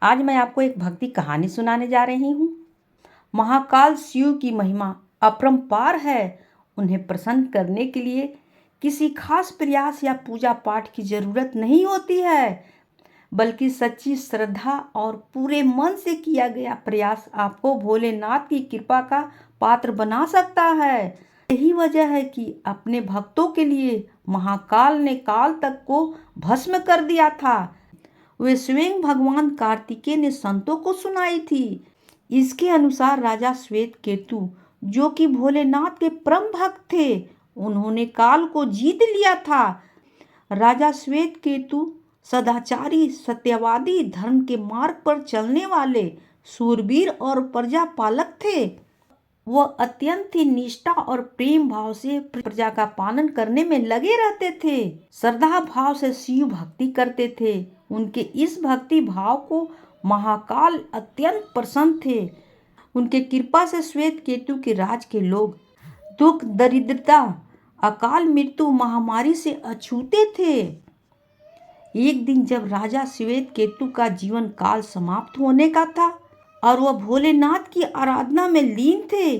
आज मैं आपको एक भक्ति कहानी सुनाने जा रही हूँ। महाकाल शिव की महिमा अपरंपार है। उन्हें प्रसन्न करने के लिए किसी खास प्रयास या पूजा पाठ की जरूरत नहीं होती है, बल्कि सच्ची श्रद्धा और पूरे मन से किया गया प्रयास आपको भोलेनाथ की कृपा का पात्र बना सकता है। यही वजह है कि अपने भक्तों के लिए महाकाल ने काल तक को भस्म कर दिया था। वे स्वयं भगवान कार्तिकेय ने संतों को सुनाई थी। इसके अनुसार राजा श्वेत केतु, जो कि भोलेनाथ के परम भक्त थे, उन्होंने काल को जीत लिया था। राजा श्वेत केतु सदाचारी, सत्यवादी, धर्म के मार्ग पर चलने वाले सूरवीर और प्रजापालक थे। वह अत्यंत ही निष्ठा और प्रेम भाव से प्रजा का पालन करने में लगे रहते थे। श्रद्धा भाव से शिव भक्ति करते थे। उनके इस भक्ति भाव को महाकाल अत्यंत प्रसन्न थे। उनके कृपा से श्वेत केतु के राज के लोग दुख, दरिद्रता, अकाल मृत्यु, महामारी से अछूते थे। एक दिन जब राजा श्वेत केतु का जीवन काल समाप्त होने का था और वह भोलेनाथ की आराधना में लीन थे,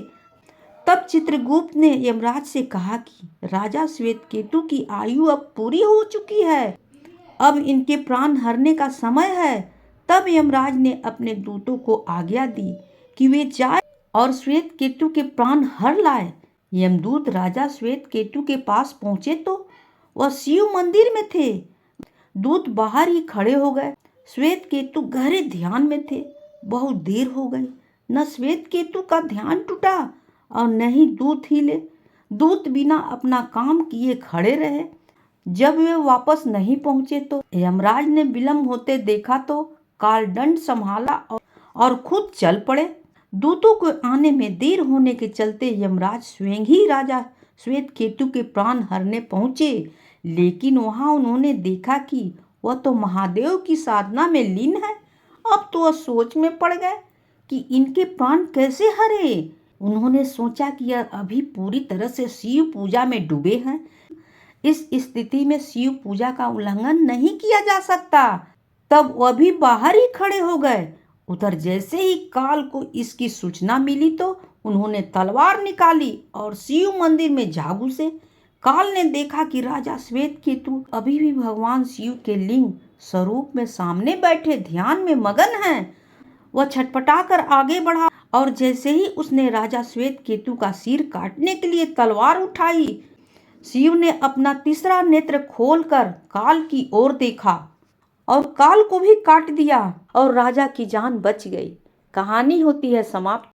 तब चित्रगुप्त ने यमराज से कहा कि राजा श्वेत केतु की आयु अब पूरी हो चुकी है, अब इनके प्राण हरने का समय है। तब यमराज ने अपने दूतों को आज्ञा दी कि वे जाए और श्वेत केतु के प्राण हर लाए। यमदूत राजा श्वेत केतु के पास पहुंचे तो वह शिव मंदिर में थे। दूत बाहर ही खड़े हो गए। श्वेत केतु गहरे ध्यान में थे। बहुत देर हो गई, न श्वेत केतु का ध्यान टूटा और न ही दूत हिले। दूत बिना अपना काम किए खड़े रहे। जब वे वापस नहीं पहुंचे तो यमराज ने विलंब होते देखा तो कालदंड संभाला और खुद चल पड़े। दूतों को आने में देर होने के चलते यमराज स्वयं ही राजा श्वेत केतु के प्राण हरने पहुंचे। लेकिन वहां उन्होंने देखा कि वह तो महादेव की साधना में लीन है। अब तो वह सोच में पड़ गए कि इनके प्राण कैसे हरे। उन्होंने सोचा कि यह अभी पूरी तरह से शिव पूजा में डूबे हैं। इस स्थिति में शिव पूजा का उल्लंघन नहीं किया जा सकता। तब वह भी बाहर ही खड़े हो गए। उधर जैसे ही काल को इसकी सूचना मिली तो उन्होंने तलवार निकाली और शिव मंदिर में जा घुसे। काल ने देखा कि राजा श्वेत केतु अभी भी भगवान शिव के लिंग स्वरूप में सामने बैठे ध्यान में मगन हैं। वह छटपटाकर आगे बढ़ा और जैसे ही उसने राजा श्वेत केतु का सिर काटने के लिए तलवार उठाई, शिव ने अपना तीसरा नेत्र खोलकर काल की ओर देखा और काल को भी काट दिया और राजा की जान बच गई। कहानी होती है समाप्त।